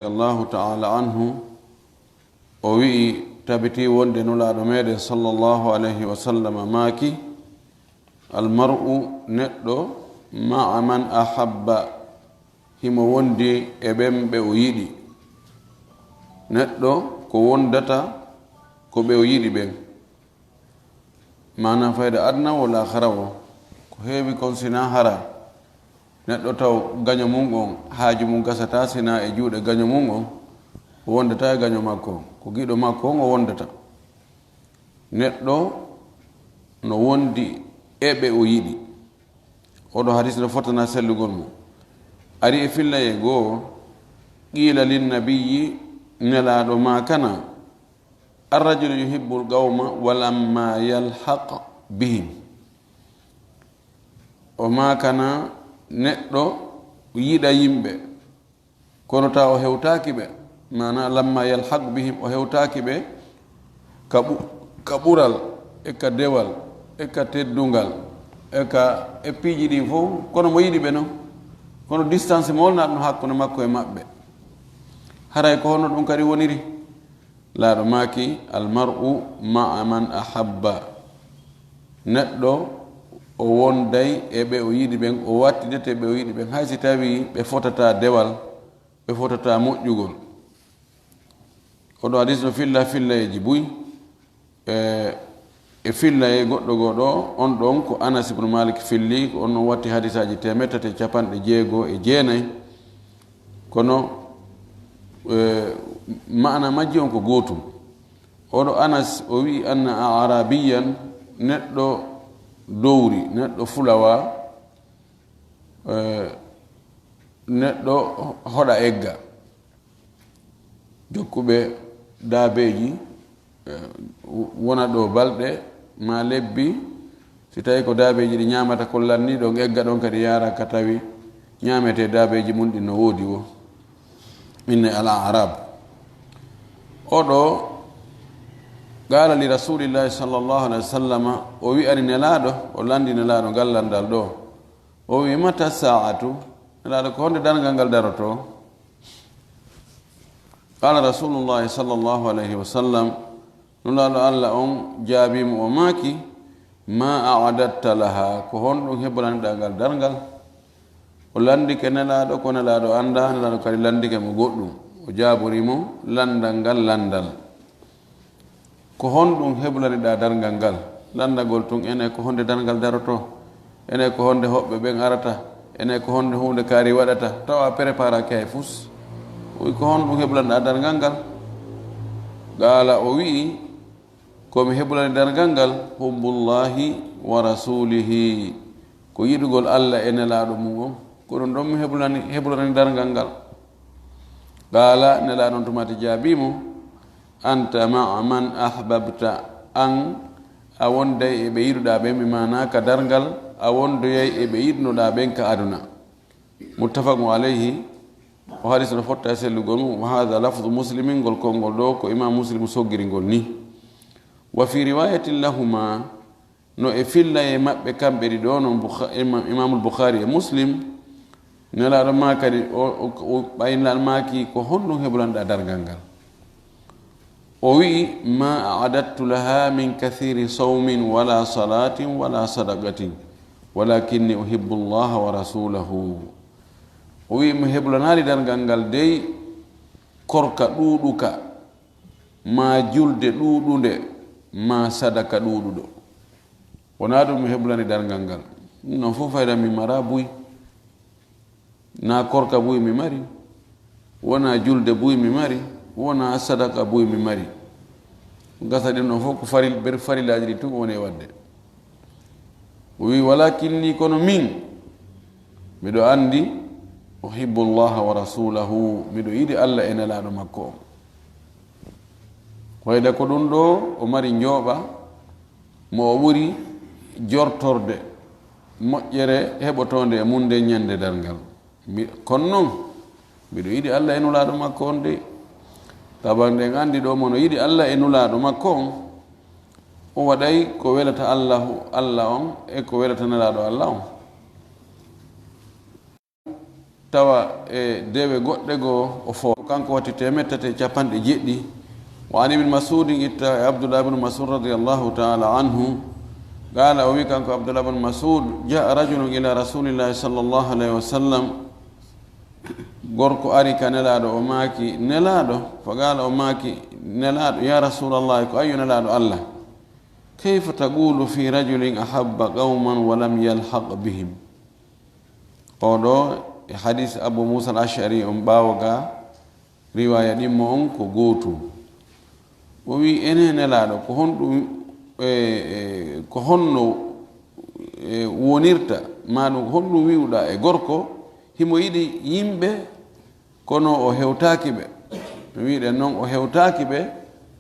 Allahu ta'ala anhu o wi'i tabiti wonde nulaaɗo meɗen sallallahu alayhi wa sallam maaki almar'u neɗɗo ma'a man ahabba himo wondi e ɓen ɓe o yiɗi. Neɗɗo ko wondata ko ɓe o yiɗi ɓen, mana fayda adna wala harawo ko heewi kon sina hara. Neɗɗo taw gaño mum on haaju mum gasata sina e juuɗe gaño mum on o wondata e gaño makko, ko giɗo makko on o wondata. Neɗɗo no wondi e ɓe o yiɗi. Oɗo hadis no fotana sellugol mum ari e fillaye goo qila linnabiyyi nelaɗo ma kana arrajulu yuhibbul qawma walamma yalhaq bihim. O ma kana neɗɗo yiɗa yimɓe kono ta o hewtaki ɓe, mana lamma yalhaq bihim o hewtaki ɓe ka ɓural e ka dewal e ka teddungal e ka e piiji ɗin fof kono mo yiɗi ɓe noon, kono distance mo wolna ɗum hakkude makko e maɓɓe. haray ko honno ɗum kadi woniri. laaɗo maaki almar'u ma'a man ahabba, neɗɗo o wonday e ɓe o yiɗi ɓen, o wattidete ɓe o yiɗi ɓen, hay si tawi ɓe fotata dewal, ɓe fotata moƴƴugol. oɗo hadis no filla fillayeji buy e fillaye goɗɗo goɗo on ɗon ko Anas ibn Malik filli ko on non watti hadisaji 350 kono maana majji on ko gootum. oɗo Anas o wi anna arabiyan, neɗɗo dowri, neɗɗo fulawa, neɗɗo hoɗa egga, jokkuɓe daabeji wona ɗo balɗe ma lebbi, si tawi ko daabeji ɗi ñamata kollanni ɗon egga ɗon kadi yara ka tawi ñamete daabeji mum ɗi no woodi wo inne al arab. oɗo qala li rasulillahi sallallahu alaihi wasallam, o wi'ani nelaɗo, o landi nelaɗo gallandal ɗo, o wi mata sa'atu, nelaɗo ko honde dargal ngal daroto. qala rasulullahi sallallahu alaihi wasallam, nulaɗo allah on jaabimo o maaki ma a'adatta laha, ko honɗum heɓananiɗa ngal dargal. o landike nelaɗo ko nelaɗo anda, nelaɗo kadi landike mo goɗɗum, o jaaborimo landal ngal landal. ko honɗum heɓlaniɗa dargal ngal landagol tun ene ko honde dargal daroto, ene ko honde hoɓɓe ɓen arata, ene ko honde hunde kaari waɗata, tawa préparake hay fus. o wi ko honɗum heɓlaniɗa dargal ngal. qala o wi'i komi heɓlani dargal ngal hubbullahi wa rasulihi, ko yiɗugol allah e nelaɗo mum on, ko ɗum ɗon mi heɓlani dargal ngal. qala nelaɗo on tumati jaabimo anta ma'a man ahbabta, an a wonday e ɓe yiɗuɗa ɓen, mi mana ka dargal a wondoyay e ɓe yiɗnoɗa ɓen ka aduna. muttafaqun alayhi. o hadis no fotta e sellugol mum. wa hadha lafdu muslimin, ngol konngol ɗo ko imam muslim soggiri ngol ni. wa fi riwayatin lahuma, no e filla e maɓɓe kamɓe ɗi ɗo non imamul bukhari e muslim, nelaɗo ma kadi o ɓaynal maaki ko honɗum heɓlanɗa dargal ngal. o wi'i ma a'adattu laha min kathiri sawmin wala salatin wala sadaqatin walakinni uhibbu llaha wa rasulahu. o wi'i mi heɓlanali dargal ngal dey korka ɗuɗuka, ma julde ɗuɗunde, ma sadaka ɗuɗuɗo. wona ɗum mi heɓlani dargal ngal. non fof fayda mi mara buy, na korka buy mi mari, wona julde buy mi mari, wona sadaka buy mi mari. gasa ɗin ɗon fof ko ber farillaji ɗi tun woni e wadde. o wi walakinni kono min miɗo andi uhibbu llaha wa rasulahu, miɗo yiɗi allah e nelaɗo makko o. wayda ko ɗum ɗo o mari njooɓa mo o ɓuri jortorde moƴƴere heɓotonde e munde ñande dargal. kono noon mbiɗo yiɗi allah e nulaɗo makko on de. taban en andi ɗo mono yiɗi allah e nulaɗo makko on, o waɗay ko welata allah on e ko welata nelaɗo allah on. tawa dewe goɗɗe goo o fo kanko watti temettate capanɗe jeɗɗi wa an ibn masudin itta abdullah ibn masud radiallahu taala anhu qala o wi kanko abdullah ibn masud jaa rajulun ila rasulillahi sallllahu alayhi wa sallam gorko ari ka nelaɗo o maaki nelaɗo fa qala o maaki nelaɗo ya rasulallah ko ayu nelaɗo allah kayfa taqulu fi rajulin ahabba qauman wa lam yalhaq bihim oɗo e hadis abou moussa al ashari on ɓawoga riwaya ɗimmo on ko gootu o wi ene nelaɗo ko honɗum ko honno wonirta maɗum honɗum wiwɗa e gorko himo yiɗi yimɓe kono o hewtaki ɓe mi wiɗen noon o hewtaki ɓe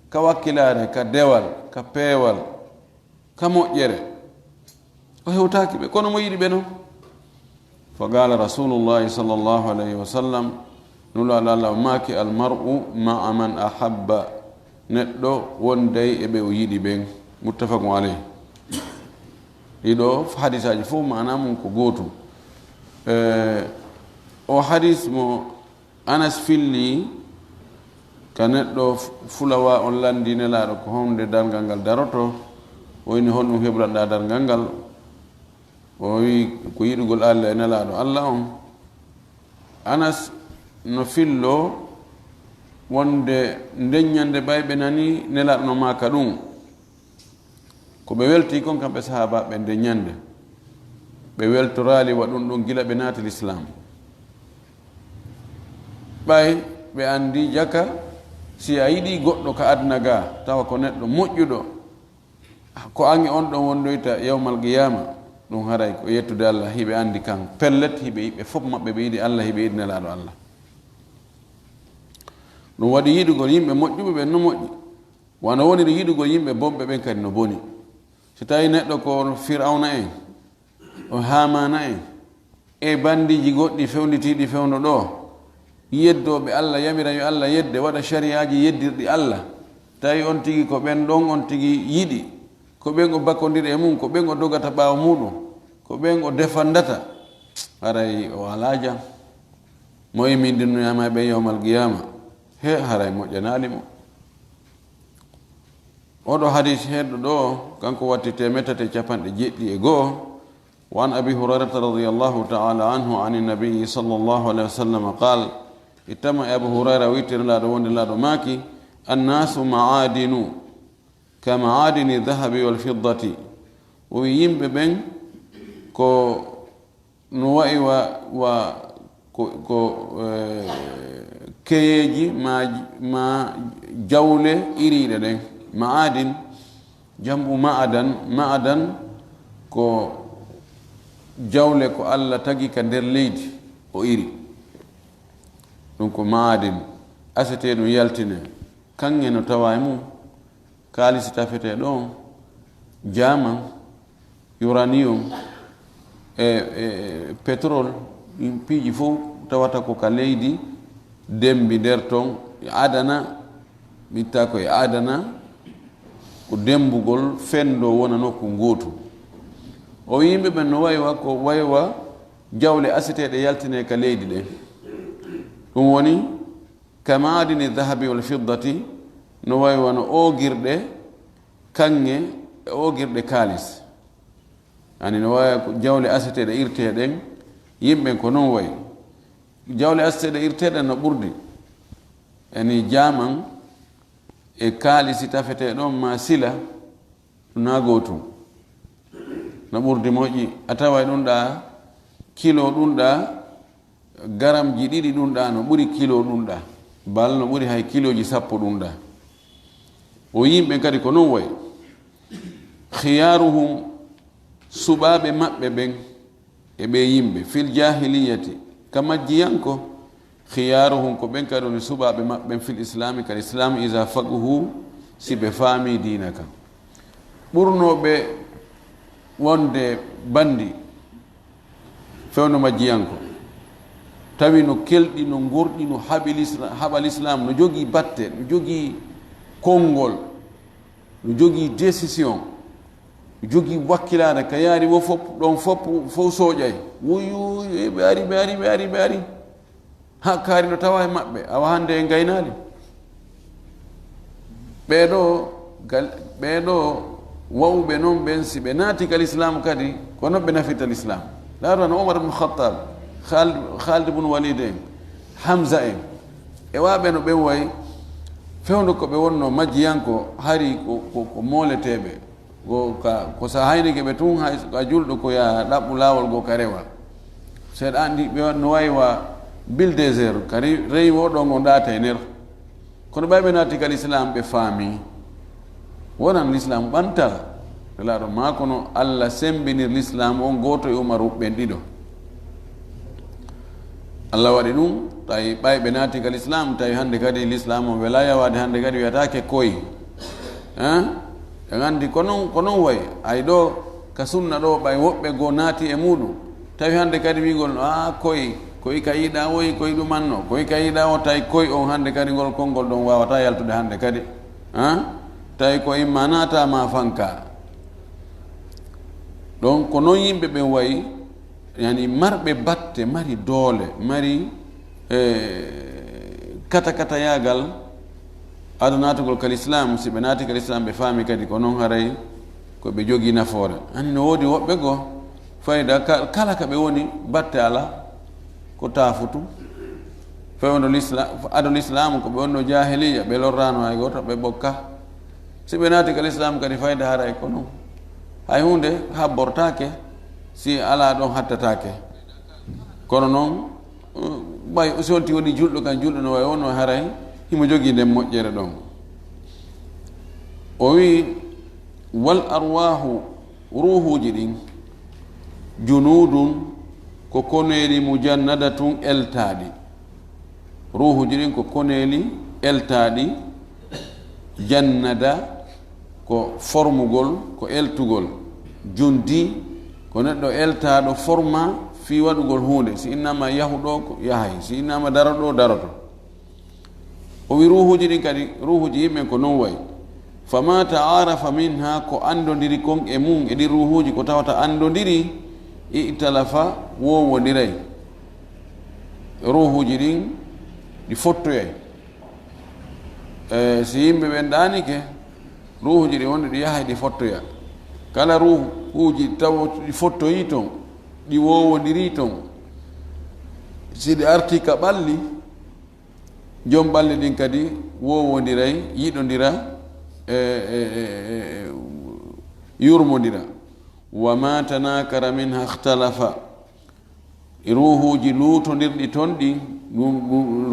ka wakkilare ka dewal ka peewal ka moƴƴere o hewtaki ɓe kono mo yiɗi ɓe noon fa qala rasulullahi sallllahu alayhi wa sallam nulaɗo allah o maaki almar'u maa man ahabba neɗɗo wondey e ɓe o yiɗi ɓen muttafaqu alayh ɗiɗo hadisaji fof mana mum ko gootum o hadis mo anas filli ka neɗɗo fulawa on landi nelaɗo ko honde dargal ngal daroto o wini honɗum heɓranɗa dargal ngal o wi ko yiɗugol allah e nelaɗo allah on anas no fillo wonde ndeññande ɓayɓe nani nelaɗo no maka ɗum ko ɓe welti kon kamɓe sahabaɓe ndeññande ɓe weltorali waɗum ɗum gila ɓe naati l'islam ɓay ɓe andi jaka si a yiɗi goɗɗo ka aduna ga tawa ko neɗɗo moƴƴuɗo ko ange on ɗon wondoyta yawmal qiyama ɗum haray ko yettude allah hiɓe andi kan pellet hiɓe yiɓe fof maɓɓe ɓe yiɗi allah hiɓe yiɗi nelaɗo allah ɗum waɗi yiɗugol yimɓe moƴƴuɓe ɓen no moƴƴi wano woniri yiɗugol yimɓe bonɓe ɓen kadi no boni so tawi neɗɗo ko firawna en o hamana en e bandiji goɗɗi fewnditiɗi fewno ɗo yeddoɓe allah yamira yo allah yedde waɗa shariaji yeddirɗi allah tawi on tigi ko ɓen ɗon on tigi yiɗi ko ɓen o bakkodiri e mum ko ɓen o dogata ɓaawa muɗum ko ɓen o defandata haray o ala jam mo yimindinnoyama ɓe yawmal qiyama he haray moƴƴanali mo oɗo hadis heɗɗo ɗo kanko watti temetate capanɗe jeɗɗi e goho وعن أبي هريرة رضي الله تعالى عنه عن النبي صلى الله عليه وسلم قال اتما أبو هريرة ويتر لا دون لا ماكي الناس معادن كمعادن الذهب والفضة ويم بين كو نوائي و كو كيجي ما جولة إريد معادن جنب معدن كو jawle ko allah tagi ka nder leydi o iri ɗum ko maadin asete ɗum yaltine kanŋe no tawa e mum kaalisi tafete ɗon jaman uranium e pétrole ɗin piiji fof tawata ko ka leydi dembi nder ton adana mitta ko e adana ko dembugol fendo wona nokku gootu o yimɓe ɓen no waywa ko waywa jawle aseteɗe yaltine ka leydi ɗe ɗum woni ka maadini dahabi wal fiddati no waywa no ogirɗe kanŋe e ogirɗe kaalis ani no waywa ko jawle aseteɗe irteɗen yimɓen ko noon wayi jawle aseteɗe irteɗen no ɓurdi ani jaman e kaalisi tafete ɗon ma sila ɗum na gootum no ɓurdi moƴƴi a tawa ɗum ɗa kilo ɗum ɗa garamji ɗiɗi ɗum ɗa no ɓuri kilo ɗum ɗa bal no ɓuri hay kiloji 10 ɗum ɗa o yimɓe kadi ko noon wayi khiyaruhum suɓaɓe maɓɓe ɓen e ɓe yimɓe fil jahiliyati ka majjiyanko khiyaruhum ko ɓen kadi woni suɓaɓe maɓɓen fil islami kadi islam isa faquhu si ɓe faami dina kam ɓurnoɓe wonde bandi fewno majjiyanko tawi no kelɗi no gurɗi no haɓal islam no jogii batte no jogii konngol no jogii décision no jogii wakkilare ka yaari wo fof ɗon fof soƴay woyu ɓe ari ha kaari no tawa e maɓɓe awa hande e gaynaali ɓeeɗo wawɓe noon ɓen si ɓe naati ka l'islam kadi ko noon ɓe nafita l'islam laaru an omar ibnu khatab khalid ibnu walid en hamsa en e waɓe no ɓen wayi fewndo ko ɓe wonno majjiyanko hari ko mooleteɓe ko sa haynike ɓe tun a julɗo ko ya ɗaɓɓu laawol goo ka rewa seeɗa andi ɓe no waywa bulldozer kadi rewi oɗo ngo ndaata e nder kono ɓayɓe naati ka l'islam ɓe faami wonan l'islam ɓantal laaɗo ma kono allah sembinir l'islam on gooto e umaru ɓen ɗiɗo allah waɗi ɗum tawi ɓayɓe naati ka l'islam tawi hannde kadi l'islam o wela yawade hannde kadi wiyatake koye en anndi ko noon wayi ay ɗo ka sunna ɗo ɓay woɓɓe goo naati e muɗum tawi hannde kadi wigol a koye ka yiɗa woyi koye ɗumanno koye ka yiɗa o tawi koye on hannde kadi ngol konngol ɗon wawata yaltude hannde kadi tawi ko imma naata ma fanka donc ko noon yimɓe ɓen wayi yani marɓe batte mari doole mari kata yagal aɗa naatugol ka l'islam si ɓe naati ka l'islam ɓe faami kadi ko noon haray ko ɓe jogii nafoore ani no woodi woɓɓe goo fayda kala ka ɓe woni batte ala ko taafutu fewndo ado l'islam ko ɓe wonno jahiliya ɓe lorrano hay goto ɓe ɓokka si ɓe naati ka l'islam kadi fayda haray ko noon hay hunde habbortake si ala ɗon hattatake kono noon ɓay si wonti woni julɗo kan julɗo no way wonno haray himo jogii nden moƴƴere ɗon o wi wal arwahu ruhuji ɗin junudun ko koneli mujannadatun eltaɗi ruhuji ɗin ko koneli eltaɗi jannada ko formugol ko eltugol jundi ko neɗɗo eltaɗo forma fi waɗugol hunde si innama yahuɗo ko yahay si innama daroɗo daroto o wi ruhuji ɗin kadi ruhuji yimɓe ko non wayi fama taarafa minha ko andodiri kon e mum e ɗi ruhuji ko tawata andodiri italafa wowodiray ruhuji ɗin ɗi fottoyay si yimɓe ɓen ɗanike ruhuji ɗi wonde ɗi yahay ɗi fottoya kala ruhuji taw ɗi fottoyi ton ɗi wowodiri ton si ɗi arti ka ɓalli joom ɓalli ɗin kadi wowodiray yiɗodira yurmodira wa ma tanakara minha ikhtalafa ruhuji luutodirɗi ton ɗi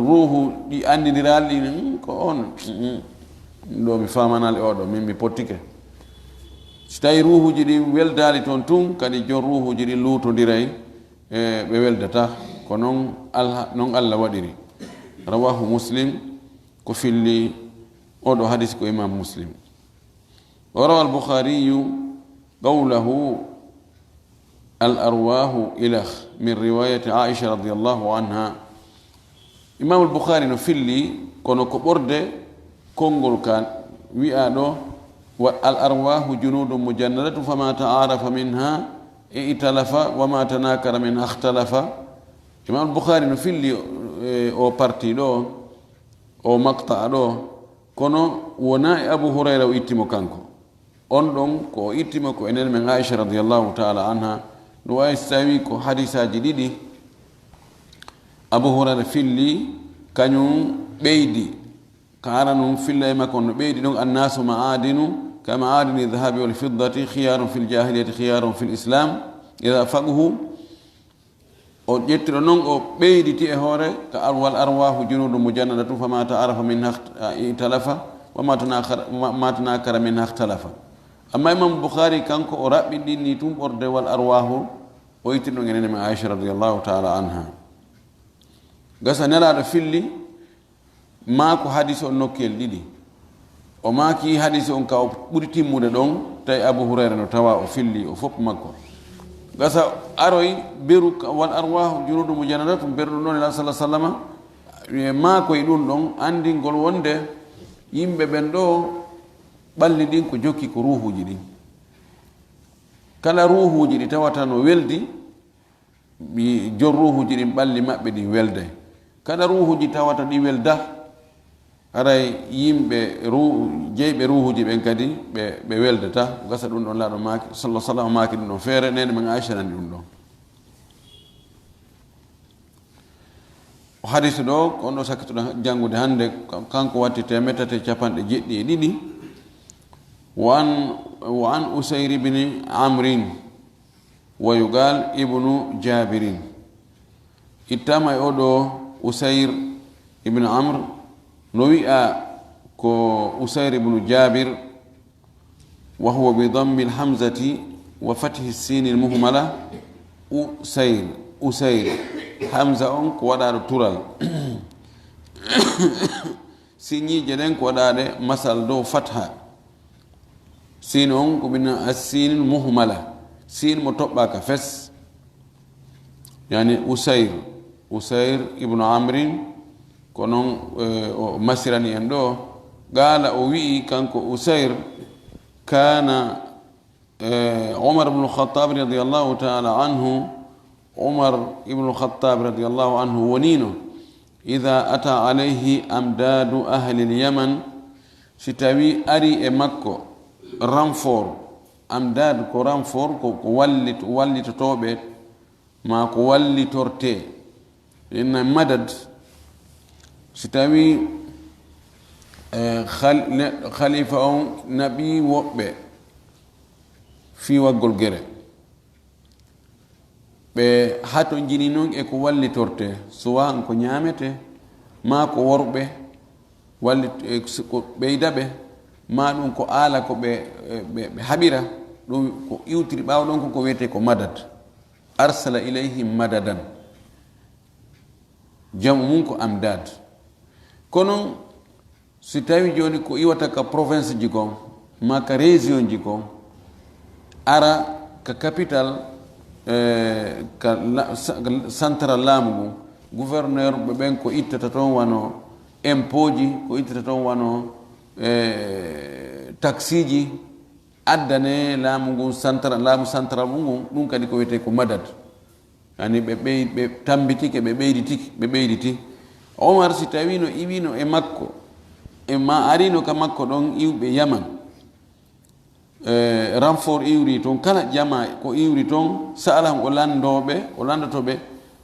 ruhu ɗi andidiraɗi ɗi ko on ɗo mi famanali oɗo min mi pottike si tawi ruhuji ɗi weldali toon tun kadi jon ruhuji ɗi luutodiray ɓe weldata ko noon allah waɗiri rawahu muslim ko filli oɗo hadis ko imam muslim wa rawa al-bukhariyu qawlahu al-arwahu ilah min riwayati aisha radiallahu anha imam al-bukhari no filli kono ko ɓorde konngol ka wi'a ɗo al-arwahu junudun mujannadatu fama ta'arafa minha italafa wama tanakara minha ikhtalafa imam al-bukhari no filli o parti ɗo o makta ɗo kono wona e abu hurayra o ittimo kanko on ɗon ko o ittimo ko enen men aisha radiallahu taala anha no wawi so tawi ko hadisaji ɗiɗi abu hurayra filli kañum ɓeydi ka ara num filla e makko no ɓeydi ɗon annasu maadinu ka maadini dhahabi wal fiddati khiyarun fi ljahiliyati khiyarun fi lislam ida faguhu o ƴettiro noon o ɓeyditi e hoore ka wal arwahu junudu mujannadatu fama taarafa minha italafa wama tanakara minha ikhtalafa amma imam boukhari kanko o raɓɓiɗinni tum ɓorde wal arwahu o yittirɗo enene men aicha radiallahu taala anha gasa nelaɗo filli maako hadise on nokkel ɗiɗi o maaki hadise on ka o ɓuri timmude ɗon tawi abu hurayra no tawa o filli o fopp makko gasa aroy beru wal arwahu junudu mujannadatu berɗum ɗon ila sallah sallama maakoye ɗum ɗon andingol wonde yimɓe ɓen ɗo ɓalli ɗin ko jokki ko ruhuji ɗin kala ruhuji ɗi tawata no weldi jon ruhuji ɗin ɓalli maɓɓe ɗin welday kada ruhuji tawata ɗi welda aray yimɓe jeyɓe ruhuji ɓen kadi ɓe weldata gasa ɗum ɗon laaɗo maaki sallah sallam maaki ɗum ɗon feere nene men aicha nani ɗum ɗon o hadise ɗo on ɗo sakkitoɗo janngude hannde kanko watti 372 wa an usayr ibni amrin wa yugal ibnu jabirin ittama e oɗo usayr ibnu amr no wi'a ko usayr ibnu jabir wa huwa bi dammi alhamzati wa fathi sini almuhmala usayr hamza on ko waɗaɗo tural siñiije ɗen ko waɗaɗe masal dow fatha sin on ko ɓina assin muhmala sin mo toɓɓaka fes yani usayr ibnu amrin ko noon o masirani en ɗo gaala o wi'i kanko usayr kana umar ibnu lkhatab radiallahu taala anhu umar ibnu lkhatab radiallahu anhu wonino ida ata alayhi amdadu ahli lyaman si tawi ari e makko renfort amdad ko renfort ko wallitotoɓe ma ko wallitorte inna madad si tawi khalifa on naɓi woɓɓe fi waggol gere ɓe hato jini noon e ko wallitorte sowa ko ñamete ma ko worɓe ko ɓeydaɓe ma ɗum ko aala ko ɓe haɓira ɗum ko iwtiri ɓaawa ɗon ko wiyete ko madad arsala ilayhim madadan jamu mum ko amdad kono si tawi joni ko iwata ka province ji kon ma ka région ji kon ara ka capital ka central laamu ngun gouverneur ɓe ɓen ko ittata toon wano impôt ji ko ittata toon wano taxi ji addane laamu ngun laamu central mu ngun ɗum kadi ko wiyete ko madad yani ɓe tambitike ɓe ɓeyditi omar si tawino iwino e makko e ma arino ka makko ɗon iwɓe yaman renfort iwri toon kala jama ko iwri toon salam o landotoɓe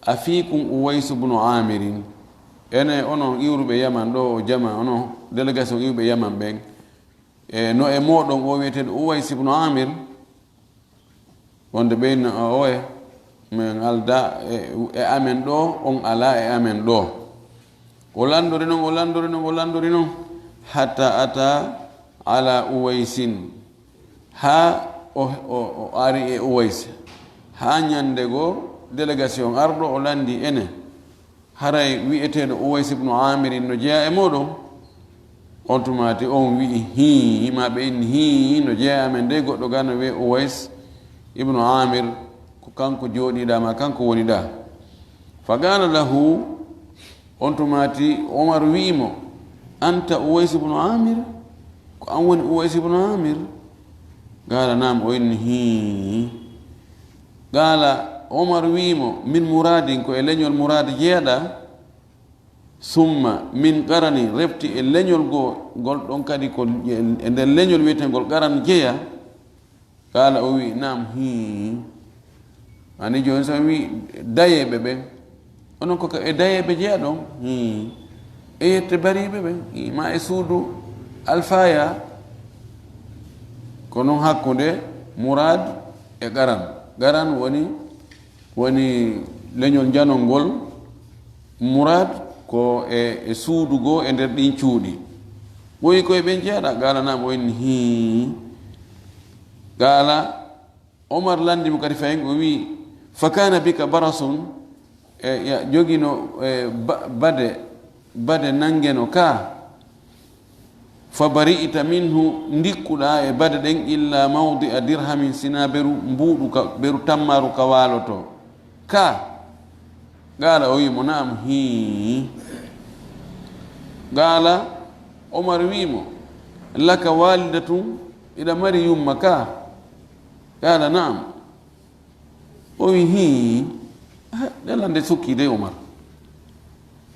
a fii kum uwaysu bnu amirin ene onon iwruɓe yaman ɗo o jama onon délégation iwɓe yaman ɓen no e moɗon o wiyeteɗo uways bnu amir wonde ɓeyno oye min alda e amen ɗo on ala e amen ɗo o landori noon hatta ata ala uwaysin ha o ari e uways ha ñande goo délégation arɗo o landi ene haray wi'eteɗo uways ibnu amirin no jeeya e moɗon on tumati on wi'i hi ma ɓe inni hi no jeeya amen nde goɗɗo ga no wiye uways ibnu amir ko kanko jooɗiɗa ma kanko woni ɗa fa gala lahu on tumati omar wi'imo anta uways ibnu amir ko an woni uways ibnu amir gala nam o inni hi gala omar wi'imo min muradin ko e leñol murad jeeyaɗa summa min qarani refti e leñol gol ɗon kadi ko e nder leñol wiyetengol qaran jeeya gala o wi nam hi ani joni so wi dayeɓe ɓen onon ko e dayeɓe jeeya ɗon e yette bariɓe ɓen ma e suudu alfaya ko noon hakkude murad e qaran woni leñol janol ngol murad ko e suudu goo e nder ɗin cuuɗi ɓoyi koye ɓen jeeɗa gala nam o inni hi gala omar landimo kadi fayin o wi fa kana bika barasun jogino bade nangeno ka fa bari'ita minhu ndikkuɗa e bade ɗen illa mawdi a dirhamin sina beru tammaru ka waloto ka gala o wimo naam hi gala omar wimo laka walidatum iɗa mari yumma ka gala naam o wi hi ɗelande sukki de omar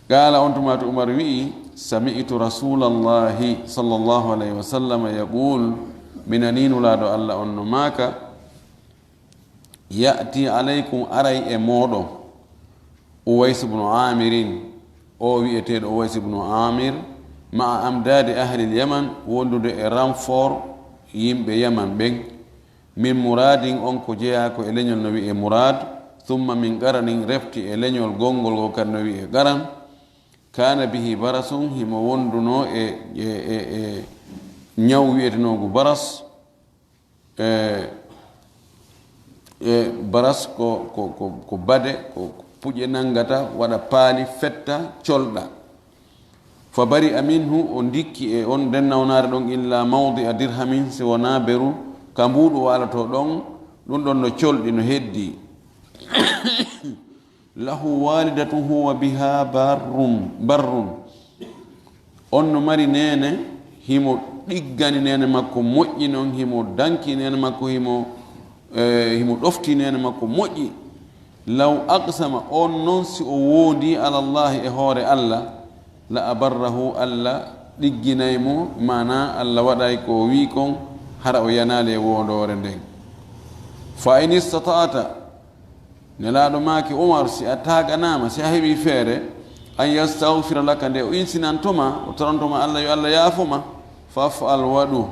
qala on tumatu umar wi sami'tu rasulallahi sallallahu alaihi wasallam yaqul minaninu laado allah on no maka ya'ti alaykum aray e modo uwais ibn amirin o wi'eteɗo uwais ibn amir ma amdadi ahli al-yaman wondude e renfort yimɓe yaman ɓen min muradin on ko jeeya ko e leñol no wi'e murad thumma min qaranin refti e leñol gongol go kadi no wi'e qaran kana bihi barasun himo wonduno e ñaw wi'etenogu baras baras ko bade ko puƴe nangata waɗa paali fetta colɗa fa bari aminhu o dikki e on nden nawnare ɗon illa mawdi a dirhamin si wona beru ka mbuɗo walato ɗon ɗum ɗon no colɗi no heddi lahu walidatun wa biha barrun on no mari nene himo ɗiggani nene makko moƴƴi noon himo danki nene makko himo ɗofti nene makko moƴƴi law aqsama on noon si o woodi ala llahi e hoore allah la abarrahu allah ɗigginaymo mana allah waɗay ko wi kon hara o yanali e wondore nden fa in istata'ata nelaɗo maki umar si a taganama si a heeɓi feere an yastahfira laka nde o insinantoma o tarantoma allah yo allah yaafoma fafal waɗu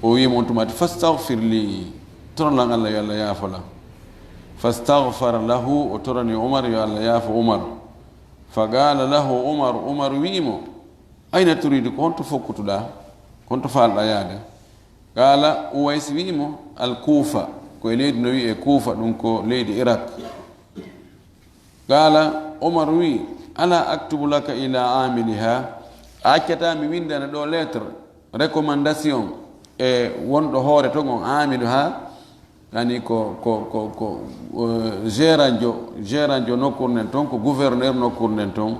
o wimo on tumati fastahfir li toralan allah yo allah yaafola fastahfara lahu o torani umar yo allah yaafo umar faqala lahu umar wimo ayna turidu ko honto fokkutuɗa honto falɗa yaade qala uwais wimo alkufa koye leydi no wiye kuufa ɗum ko leydi irak qala umar wi ala aktubu laka ila amiliha accata mi windana ɗo lettre recommandation e wonɗo hoore ton on amilu ha yani ko gérant nokkur nden toon ko gouverneur nokkur nden toon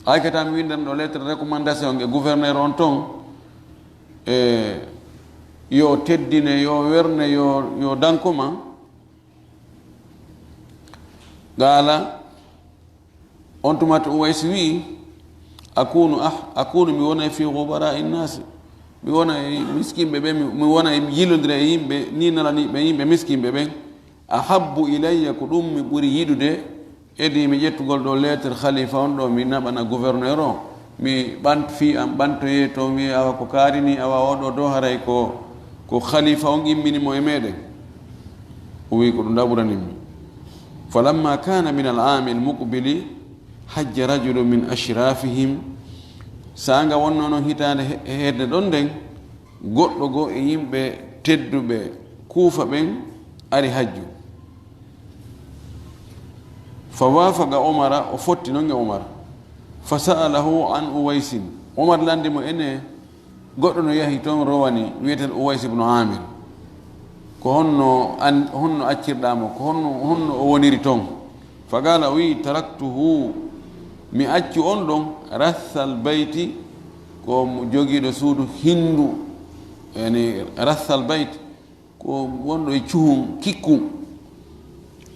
accata mi windana ɗo lettre recommandation e gouverneur on toon e yo teddine yo werne yo dankoma qala on tumata uwais wi akunu mi wona fi ghubara innasi mi wona e miskimɓe ɓe mi wona e yillodira e yimɓe ni nalaniɓe yimɓe miskimɓe ɓen ahabbu ilayya ko ɗum mi ɓuri yiɗude edi mi ƴettugol ɗo lettre khalifa on ɗo mi naɓana gouverneur o mi fi am ɓantoye to mi awa ko kaarini awa oɗo do haray ko khalifa on imminimo e meɗen o wi ko ɗum ɗaɓuranimi falamma kana min al'ami almuqbili hajja rajulu min ashrafihim sanga wonno noon hitande hedde ɗon nden goɗɗo go e yimɓe tedduɓe kuufa ɓen ari hajju fa wafaga umara o fotti noon e umar fa sa'alahu an uwaisin umar landimo ene goɗɗo no yahi toon rowani wiyeten uwais ibnu amir ko honno accirɗamo ko honno o woniri toon fa qala o wi taraktuhu mi accu on ɗon rathal bayti ko jogiiɗo suudu hindu yani rathal bayt ko wonɗo e cuhum kikkum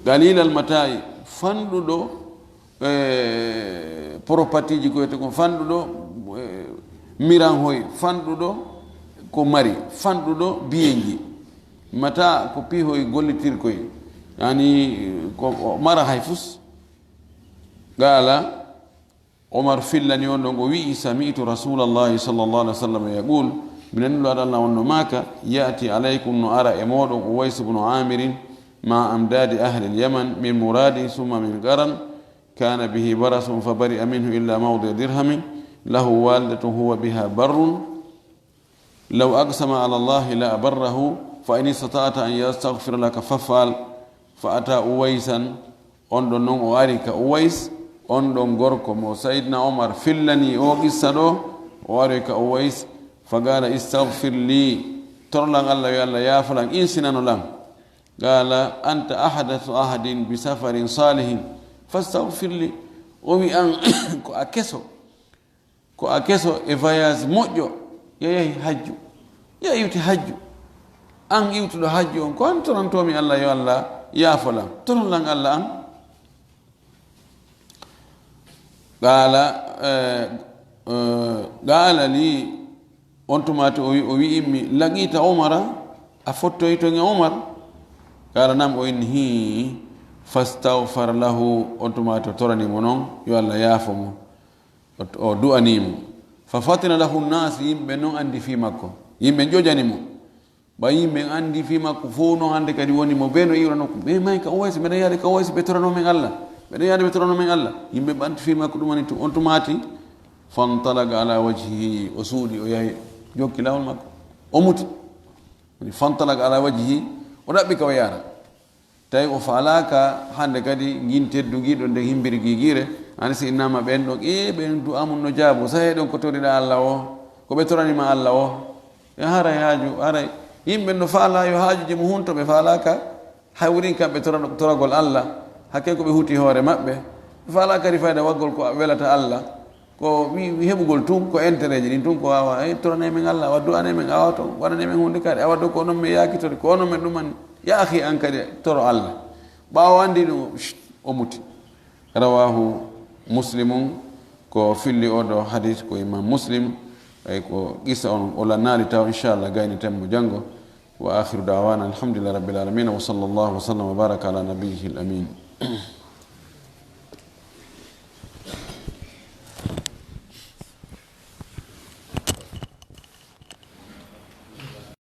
galilal matayi fanɗuɗo propatiji koyete ko fanɗuɗo miran hoy fanɗuɗo ko mari fanɗuɗo biyenji mata ko pihoy gollitirkoy yani ko mara hay fus qala umar fillani on ɗon o wi'i sami'tu rasulallahi sallallahu alaihi wasallam yaqul minannuɗo aɗa allah wonno maka ya'ti alaykum no ara e moɗon uwais ibnu amirin ma amdadi ahli alyaman min muradi summa min qaran kana bihi barasun fa bari'a minhu illa mawdi dirhamin lahu walidatun huwa biha barrun law aqsama ala allahi la abarrahu fa in istata'ta an yastaghfira laka faf'al fa ata uwaisan on ɗon noon o ari ka uwais on ɗon gorko mo saydna omar fillani o qissa ɗo o ari ka uwais fa qala istaghfir li torlan allah yo allah yaafalan insinano lam qala anta ahadathu ahadin bi safarin salihin fastaghfir li o wi an ko a keso e voyage moƴƴo yeyahi hajju ya iwti hajju an iwtuɗo hajju on ko an torantomi allah yo allah yaafolam torlan allah an qala li on tumati o wi immi laqita umara a fottoytoge umar qala nam o inni hi fastaghfar lahu on tumati o toranimo noon yo allah yaafomo o du'animo fa fatina lahu nnas yimɓe noon andi fi makko yimɓe jojanimo ba yimɓe andi fi makko fof noon hande kadi woni mo ɓe no iwrano ko ɓe may ka owaysi mbeɗen yaade ka owaysi ɓe torano men allah mbeɗen yaade ɓe torano men allah yimɓe ɓanti fi makko ɗumani on tumati fantalaga ala wajhihi o suuɗi o yahi jokki lawol makko o muti fantalaga ala wajhihi o ɗaɓɓi ka o yara tawi o falaka hande kadi gin teddugiɗo nde himbiri giguire ani si innama ɓen ɗon ɓen du'amum no jaabo sa heɗon ko toriɗa allah o ko ɓe toranima allah o e haray haaju haray yimɓe no faala yo haajuji mo hunto ɓe falaka hawrin kamɓe toragol allah hakke ko ɓe huuti hoore maɓɓe ɓe faala kadi fayda waggol ko welata allah ko wi heɓugol tun ko intérêt ji ɗin tun ko wawa torane men allah awa du'ane men awa to waɗane men hunde kadi awa do ko onon men yakitode ko onon men ɗuman yaahi an kadi toro allah ɓawo andi ɗum o muti rawahu muslimun ko filli oɗo hadis ko imam muslim ay ko qissa on o lannaali taw inchallah gayni temmo janngo wa akhiru dawana alhamdulillah rabbil alamin wa sallallahu wa sallam wa baraka ala nabiyyihi al amin